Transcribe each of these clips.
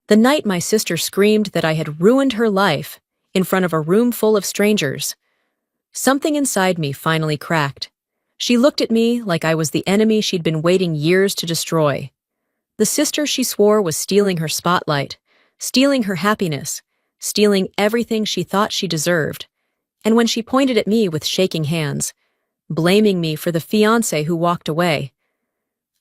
The night my sister screamed that I had ruined her life in front of a room full of strangers. Something inside me finally cracked. She looked at me like I was the enemy she'd been waiting years to destroy. The sister she swore was stealing her spotlight, stealing her happiness, stealing everything she thought she deserved. And when she pointed at me with shaking hands, blaming me for the fiancé who walked away,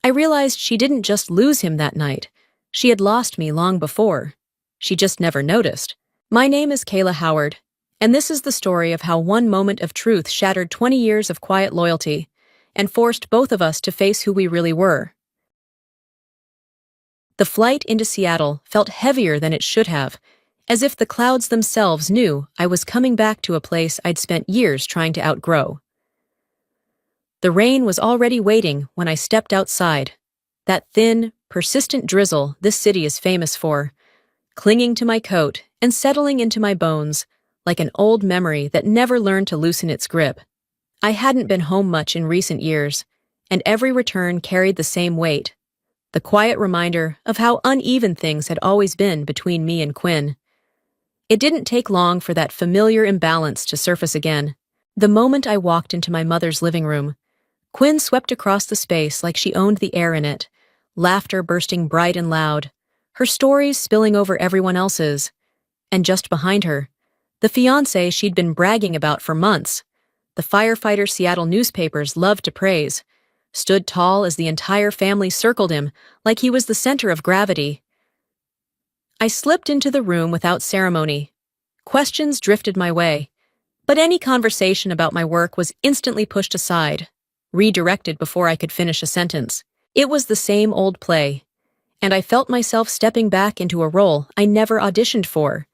I realized she didn't just lose him that night. She had lost me long before. She just never noticed. My name is Kayla Howard, and this is the story of how one moment of truth shattered 20 years of quiet loyalty and forced both of us to face who we really were. The flight into Seattle felt heavier than it should have, as if the clouds themselves knew I was coming back to a place I'd spent years trying to outgrow. The rain was already waiting when I stepped outside, that thin, persistent drizzle this city is famous for, clinging to my coat and settling into my bones like an old memory that never learned to loosen its grip. I hadn't been home much in recent years, and every return carried the same weight, the quiet reminder of how uneven things had always been between me and Quinn. It didn't take long for that familiar imbalance to surface again. The moment I walked into my mother's living room, Quinn swept across the space like she owned the air in it, laughter bursting bright and loud, her stories spilling over everyone else's. And just behind her, the fiancé she'd been bragging about for months, the firefighter Seattle newspapers loved to praise, stood tall as the entire family circled him like he was the center of gravity. I slipped into the room without ceremony. Questions drifted my way, but any conversation about my work was instantly pushed aside, redirected before I could finish a sentence. It was the same old play, and I felt myself stepping back into a role I never auditioned for.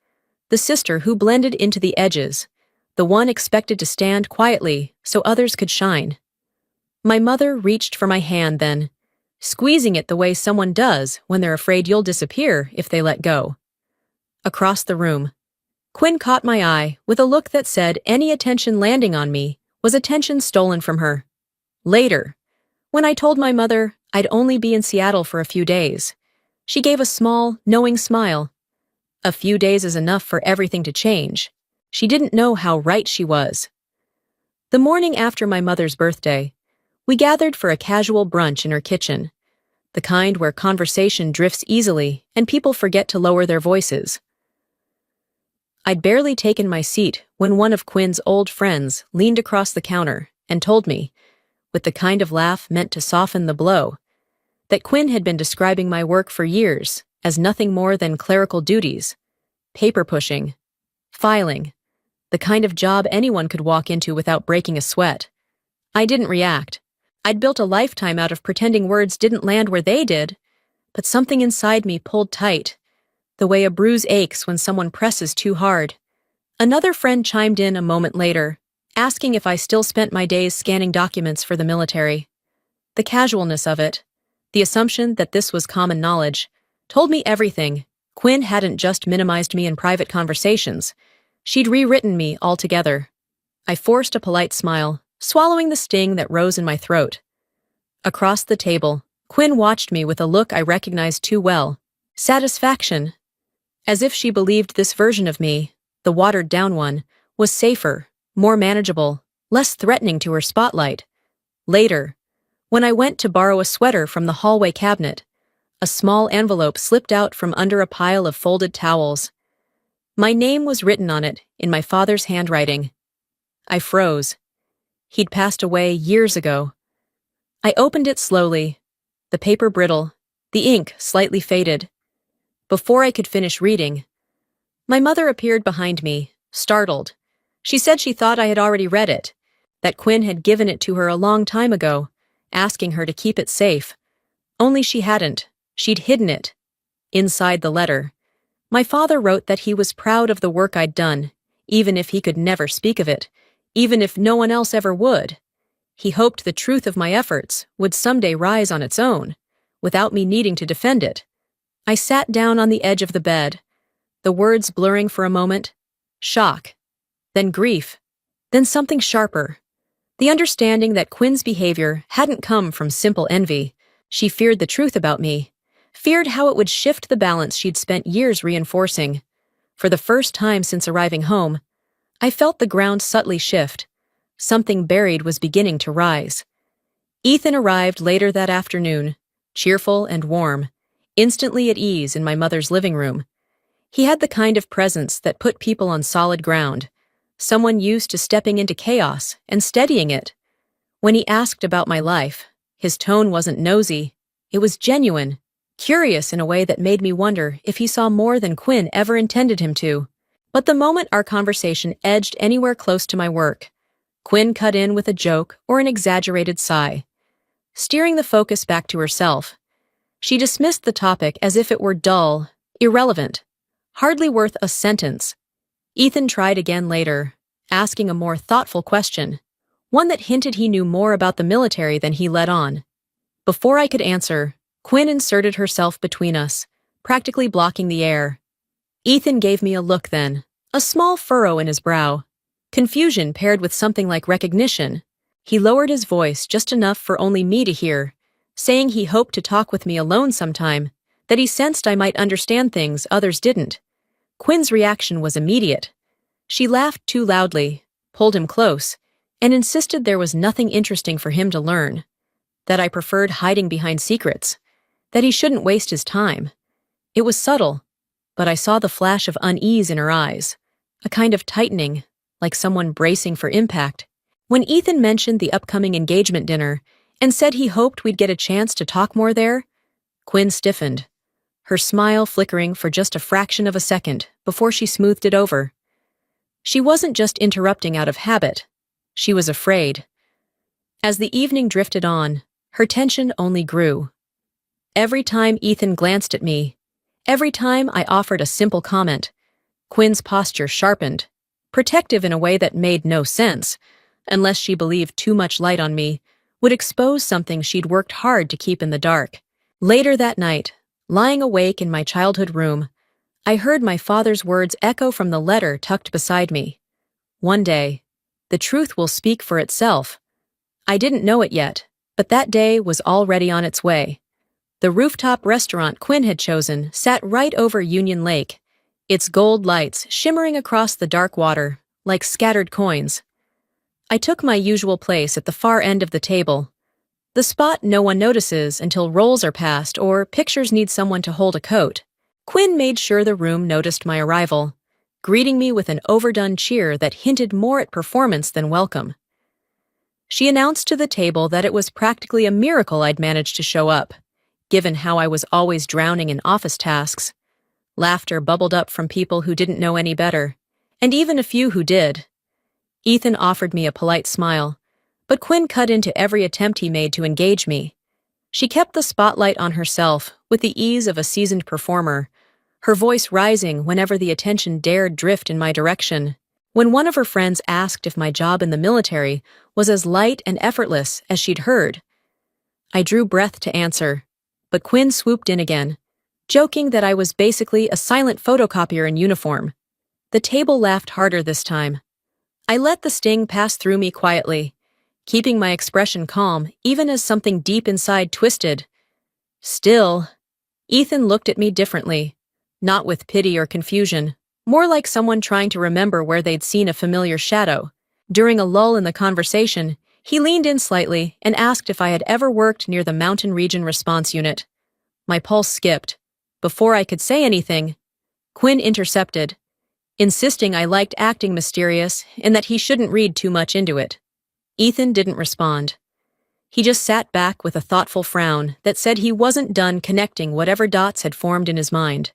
The sister who blended into the edges, the one expected to stand quietly so others could shine. My mother reached for my hand then, squeezing it the way someone does when they're afraid you'll disappear if they let go. Across the room, Quinn caught my eye with a look that said any attention landing on me was attention stolen from her. Later, when I told my mother I'd only be in Seattle for a few days, she gave a small, knowing smile. A few days is enough for everything to change. She didn't know how right she was. The morning after my mother's birthday, we gathered for a casual brunch in her kitchen, the kind where conversation drifts easily and people forget to lower their voices. I'd barely taken my seat when one of Quinn's old friends leaned across the counter and told me, with the kind of laugh meant to soften the blow, that Quinn had been describing my work for years as nothing more than clerical duties, paper pushing, filing, the kind of job anyone could walk into without breaking a sweat. I didn't react. I'd built a lifetime out of pretending words didn't land where they did, but something inside me pulled tight, the way a bruise aches when someone presses too hard. Another friend chimed in a moment later, asking if I still spent my days scanning documents for the military. The casualness of it, the assumption that this was common knowledge, told me everything. Quinn hadn't just minimized me in private conversations. She'd rewritten me altogether. I forced a polite smile, swallowing the sting that rose in my throat. Across the table, Quinn watched me with a look I recognized too well. Satisfaction. As if she believed this version of me, the watered-down one, was safer, more manageable, less threatening to her spotlight. Later, when I went to borrow a sweater from the hallway cabinet, a small envelope slipped out from under a pile of folded towels. My name was written on it in my father's handwriting. I froze. He'd passed away years ago. I opened it slowly, the paper brittle, the ink slightly faded. Before I could finish reading, my mother appeared behind me, startled. She said she thought I had already read it, that Quinn had given it to her a long time ago, asking her to keep it safe. Only she hadn't. She'd hidden it. Inside the letter, my father wrote that he was proud of the work I'd done, even if he could never speak of it, even if no one else ever would. He hoped the truth of my efforts would someday rise on its own, without me needing to defend it. I sat down on the edge of the bed, the words blurring for a moment. Shock, then grief, then something sharper. The understanding that Quinn's behavior hadn't come from simple envy. She feared the truth about me, feared how it would shift the balance she'd spent years reinforcing. For the first time since arriving home, I felt the ground subtly shift. Something buried was beginning to rise. Ethan arrived later that afternoon, cheerful and warm, instantly at ease in my mother's living room. He had the kind of presence that put people on solid ground, someone used to stepping into chaos and steadying it. When he asked about my life, his tone wasn't nosy, it was genuine, curious in a way that made me wonder if he saw more than Quinn ever intended him to. But the moment our conversation edged anywhere close to my work, Quinn cut in with a joke or an exaggerated sigh. Steering the focus back to herself, she dismissed the topic as if it were dull, irrelevant, hardly worth a sentence. Ethan tried again later, asking a more thoughtful question, one that hinted he knew more about the military than he let on. Before I could answer, Quinn inserted herself between us, practically blocking the air. Ethan gave me a look then, a small furrow in his brow, confusion paired with something like recognition. He lowered his voice just enough for only me to hear, saying he hoped to talk with me alone sometime, that he sensed I might understand things others didn't. Quinn's reaction was immediate. She laughed too loudly, pulled him close, and insisted there was nothing interesting for him to learn, that I preferred hiding behind secrets, that he shouldn't waste his time. It was subtle, but I saw the flash of unease in her eyes, a kind of tightening, like someone bracing for impact. When Ethan mentioned the upcoming engagement dinner and said he hoped we'd get a chance to talk more there, Quinn stiffened, her smile flickering for just a fraction of a second before she smoothed it over. She wasn't just interrupting out of habit, she was afraid. As the evening drifted on, her tension only grew. Every time Ethan glanced at me, every time I offered a simple comment, Quinn's posture sharpened, protective in a way that made no sense, unless she believed too much light on me would expose something she'd worked hard to keep in the dark. Later that night, lying awake in my childhood room, I heard my father's words echo from the letter tucked beside me. One day, the truth will speak for itself. I didn't know it yet, but that day was already on its way. The rooftop restaurant Quinn had chosen sat right over Union Lake, its gold lights shimmering across the dark water like scattered coins. I took my usual place at the far end of the table, the spot no one notices until rolls are passed or pictures need someone to hold a coat. Quinn made sure the room noticed my arrival, greeting me with an overdone cheer that hinted more at performance than welcome. She announced to the table that it was practically a miracle I'd managed to show up, given how I was always drowning in office tasks. Laughter bubbled up from people who didn't know any better, and even a few who did. Ethan offered me a polite smile, but Quinn cut into every attempt he made to engage me. She kept the spotlight on herself with the ease of a seasoned performer, her voice rising whenever the attention dared drift in my direction. When one of her friends asked if my job in the military was as light and effortless as she'd heard, I drew breath to answer, but Quinn swooped in again, joking that I was basically a silent photocopier in uniform. The table laughed harder this time. I let the sting pass through me quietly, keeping my expression calm even as something deep inside twisted. Still, Ethan looked at me differently, not with pity or confusion, more like someone trying to remember where they'd seen a familiar shadow. During a lull in the conversation, he leaned in slightly and asked if I had ever worked near the Mountain Region Response Unit. My pulse skipped. Before I could say anything, Quinn intercepted, insisting I liked acting mysterious and that he shouldn't read too much into it. Ethan didn't respond. He just sat back with a thoughtful frown that said he wasn't done connecting whatever dots had formed in his mind.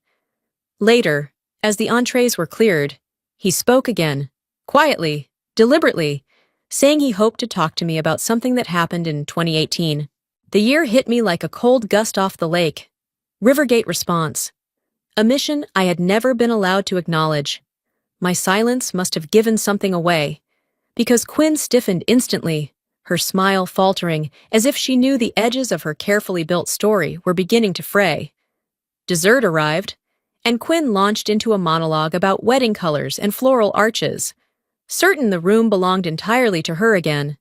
Later, as the entrees were cleared, he spoke again, quietly, deliberately, saying he hoped to talk to me about something that happened in 2018. The year hit me like a cold gust off the lake. Rivergate response. A mission I had never been allowed to acknowledge. My silence must have given something away, because Quinn stiffened instantly, her smile faltering as if she knew the edges of her carefully built story were beginning to fray. Dessert arrived, and Quinn launched into a monologue about wedding colors and floral arches, certain the room belonged entirely to her again.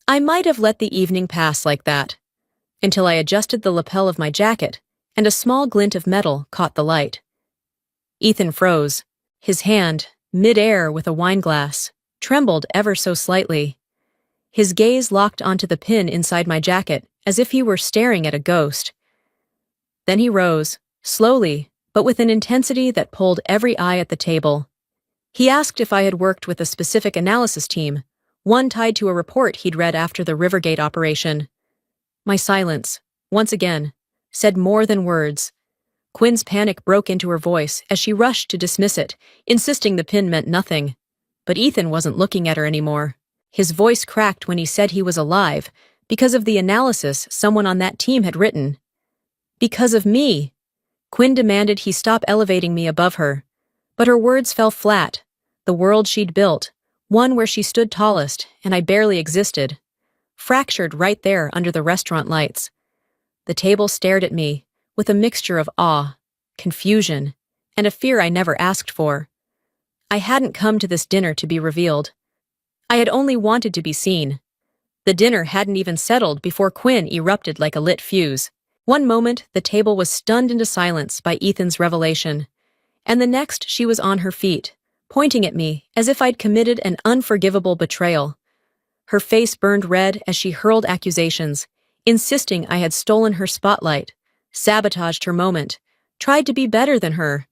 I might have let the evening pass like that, until I adjusted the lapel of my jacket and a small glint of metal caught the light. Ethan froze. His hand, mid-air with a wineglass, trembled ever so slightly. His gaze locked onto the pin inside my jacket, as if he were staring at a ghost. Then he rose, slowly, but with an intensity that pulled every eye at the table. He asked if I had worked with a specific analysis team, one tied to a report he'd read after the Rivergate operation. My silence, once again, said more than words. Quinn's panic broke into her voice as she rushed to dismiss it, insisting the pin meant nothing. But Ethan wasn't looking at her anymore. His voice cracked when he said he was alive, because of the analysis someone on that team had written. Because of me. Quinn demanded he stop elevating me above her. But her words fell flat. The world she'd built, one where she stood tallest, and I barely existed. Fractured right there under the restaurant lights. The table stared at me, with a mixture of awe, confusion, and a fear I never asked for. I hadn't come to this dinner to be revealed. I had only wanted to be seen. The dinner hadn't even settled before Quinn erupted like a lit fuse. One moment, the table was stunned into silence by Ethan's revelation, and the next she was on her feet, pointing at me as if I'd committed an unforgivable betrayal. Her face burned red as she hurled accusations, insisting I had stolen her spotlight, sabotaged her moment, tried to be better than her.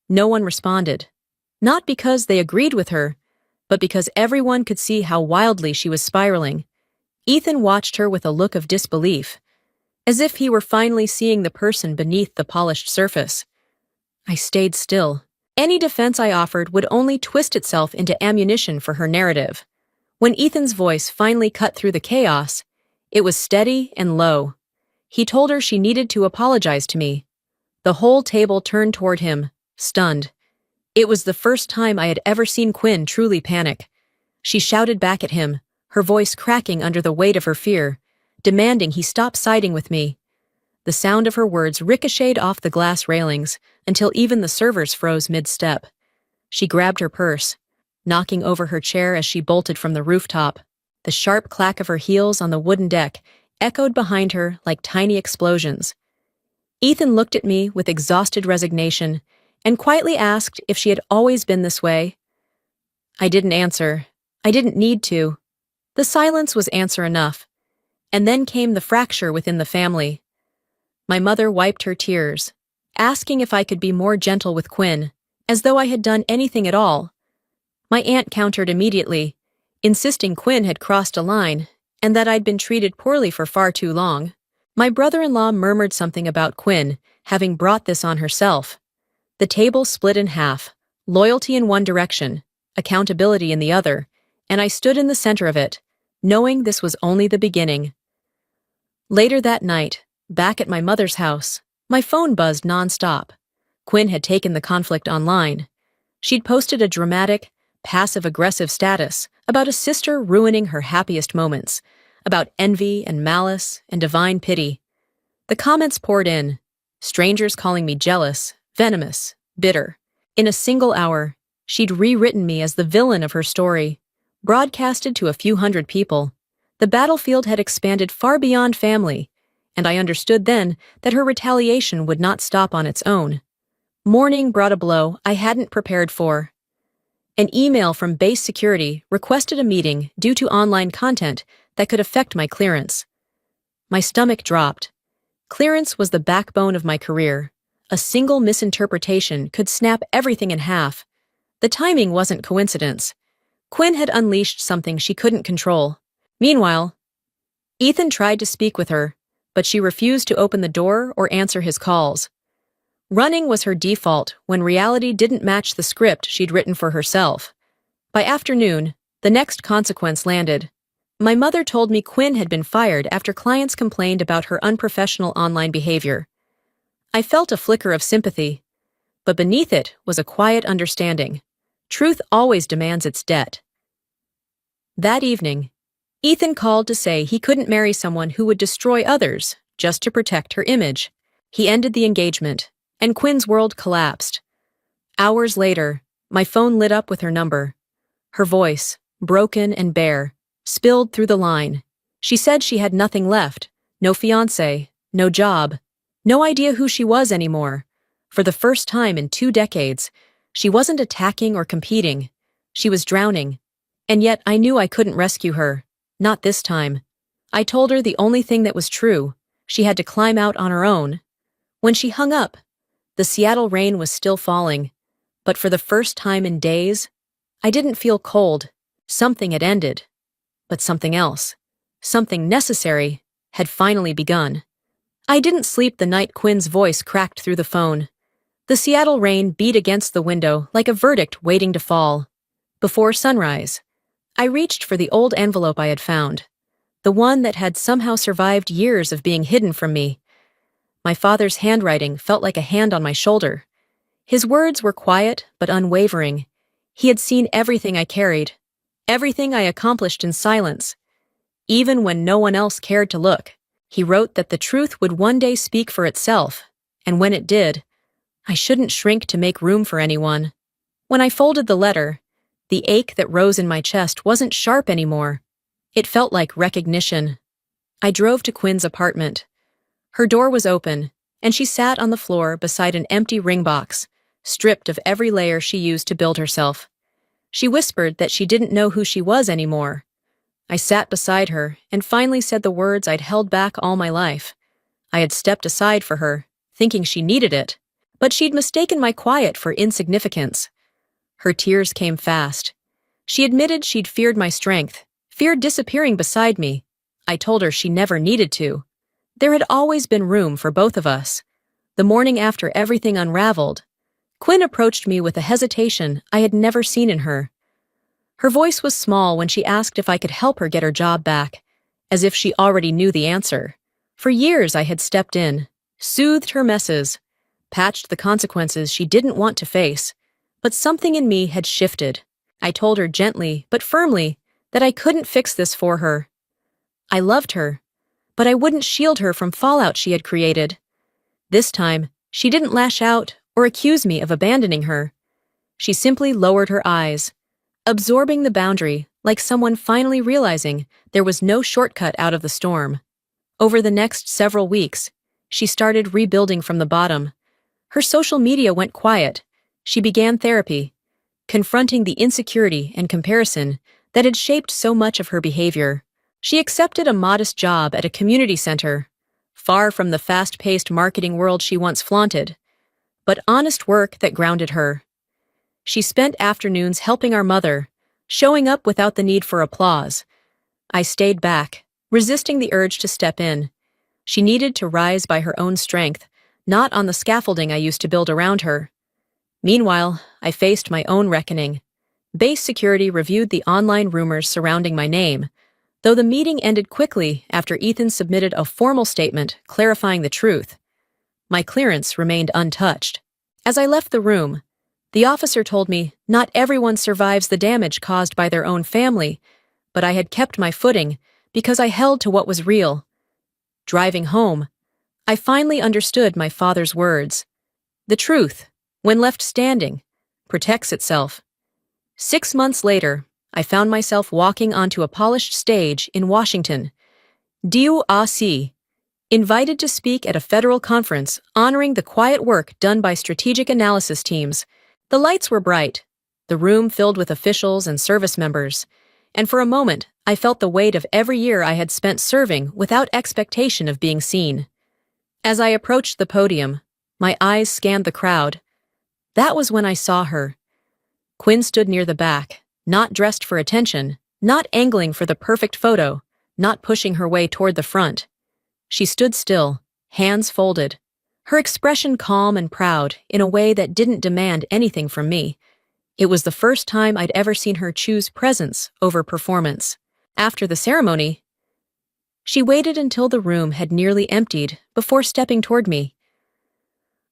No one responded. Not because they agreed with her, but because everyone could see how wildly she was spiraling. Ethan watched her with a look of disbelief, as if he were finally seeing the person beneath the polished surface. I stayed still. Any defense I offered would only twist itself into ammunition for her narrative. When Ethan's voice finally cut through the chaos, it was steady and low. He told her she needed to apologize to me. The whole table turned toward him, stunned. It was the first time I had ever seen Quinn truly panic. She shouted back at him, her voice cracking under the weight of her fear, demanding he stop siding with me. The sound of her words ricocheted off the glass railings until even the servers froze mid-step. She grabbed her purse, knocking over her chair as she bolted from the rooftop. The sharp clack of her heels on the wooden deck echoed behind her like tiny explosions. Ethan looked at me with exhausted resignation and quietly asked if she had always been this way. I didn't answer. I didn't need to. The silence was answer enough. And then came the fracture within the family. My mother wiped her tears, asking if I could be more gentle with Quinn, as though I had done anything at all. My aunt countered immediately, insisting Quinn had crossed a line and that I'd been treated poorly for far too long. My brother-in-law murmured something about Quinn having brought this on herself. The table split in half, loyalty in one direction, accountability in the other, and I stood in the center of it, knowing this was only the beginning. Later that night, back at my mother's house, my phone buzzed nonstop. Quinn had taken the conflict online. She'd posted a dramatic, passive-aggressive status about a sister ruining her happiest moments, about envy and malice and divine pity. The comments poured in, strangers calling me jealous, venomous, bitter. In a single hour, she'd rewritten me as the villain of her story, broadcasted to a few hundred people. The battlefield had expanded far beyond family, and I understood then that her retaliation would not stop on its own. Morning brought a blow I hadn't prepared for. An email from base security requested a meeting due to online content that could affect my clearance. My stomach dropped. Clearance was the backbone of my career. A single misinterpretation could snap everything in half. The timing wasn't coincidence. Quinn had unleashed something she couldn't control. Meanwhile, Ethan tried to speak with her, but she refused to open the door or answer his calls. Running was her default when reality didn't match the script she'd written for herself. By afternoon, the next consequence landed. My mother told me Quinn had been fired after clients complained about her unprofessional online behavior. I felt a flicker of sympathy, but beneath it was a quiet understanding. Truth always demands its debt. That evening, Ethan called to say he couldn't marry someone who would destroy others just to protect her image. He ended the engagement, and Quinn's world collapsed. Hours later, my phone lit up with her number. Her voice, broken and bare, spilled through the line. She said she had nothing left, no fiancé, no job, No idea who she was anymore. For the first time in 2 decades, she wasn't attacking or competing. She was drowning. And yet I knew I couldn't rescue her. Not this time. I told her the only thing that was true. She had to climb out on her own. When she hung up, the Seattle rain was still falling. But for the first time in days, I didn't feel cold. Something had ended. But something else, something necessary, had finally begun. I didn't sleep the night Quinn's voice cracked through the phone. The Seattle rain beat against the window like a verdict waiting to fall. Before sunrise, I reached for the old envelope I had found, the one that had somehow survived years of being hidden from me. My father's handwriting felt like a hand on my shoulder. His words were quiet but unwavering. He had seen everything I carried, everything I accomplished in silence. Even when no one else cared to look, he wrote that the truth would one day speak for itself, and when it did, I shouldn't shrink to make room for anyone. When I folded the letter, the ache that rose in my chest wasn't sharp anymore. It felt like recognition. I drove to Quinn's apartment. Her door was open, and she sat on the floor beside an empty ring box, stripped of every layer she used to build herself. She whispered that she didn't know who she was anymore. I sat beside her and finally said the words I'd held back all my life. I had stepped aside for her, thinking she needed it, but she'd mistaken my quiet for insignificance. Her tears came fast. She admitted she'd feared my strength, feared disappearing beside me. I told her she never needed to. There had always been room for both of us. The morning after everything unraveled, Quinn approached me with a hesitation I had never seen in her. Her voice was small when she asked if I could help her get her job back, as if she already knew the answer. For years I had stepped in, soothed her messes, patched the consequences she didn't want to face, but something in me had shifted. I told her gently but firmly that I couldn't fix this for her. I loved her, but I wouldn't shield her from fallout she had created. This time, she didn't lash out or accuse me of abandoning her. She simply lowered her eyes, absorbing the boundary like someone finally realizing there was no shortcut out of the storm. Over the next several weeks, she started rebuilding from the bottom. Her social media went quiet. She began therapy, confronting the insecurity and comparison that had shaped so much of her behavior. She accepted a modest job at a community center, far from the fast-paced marketing world she once flaunted, but honest work that grounded her. She spent afternoons helping our mother, showing up without the need for applause. I stayed back, resisting the urge to step in. She needed to rise by her own strength, not on the scaffolding I used to build around her. Meanwhile, I faced my own reckoning. Base security reviewed the online rumors surrounding my name, though the meeting ended quickly after Ethan submitted a formal statement clarifying the truth. My clearance remained untouched. As I left the room, the officer told me not everyone survives the damage caused by their own family, but I had kept my footing because I held to what was real. Driving home, I finally understood my father's words. The truth, when left standing, protects itself. 6 months later, I found myself walking onto a polished stage in Washington, D.U.A.C., invited to speak at a federal conference honoring the quiet work done by strategic analysis teams. The lights were bright, the room filled with officials and service members, and for a moment I felt the weight of every year I had spent serving without expectation of being seen. As I approached the podium, my eyes scanned the crowd. That was when I saw her. Quinn stood near the back, not dressed for attention, not angling for the perfect photo, not pushing her way toward the front. She stood still, hands folded, her expression calm and proud in a way that didn't demand anything from me. It was the first time I'd ever seen her choose presence over performance. After the ceremony, she waited until the room had nearly emptied before stepping toward me.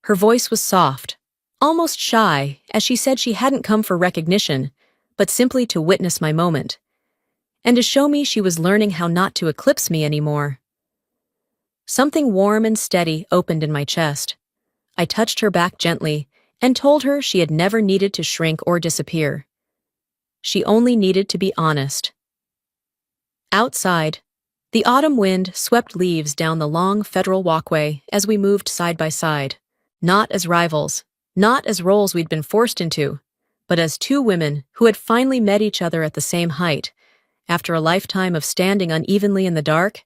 Her voice was soft, almost shy, as she said she hadn't come for recognition, but simply to witness my moment, and to show me she was learning how not to eclipse me anymore. Something warm and steady opened in my chest. I touched her back gently and told her she had never needed to shrink or disappear. She only needed to be honest. Outside, The autumn wind swept leaves down the long federal walkway as we moved side by side, not as rivals, not as roles we'd been forced into, but as two women who had finally met each other at the same height, after a lifetime of standing unevenly in the dark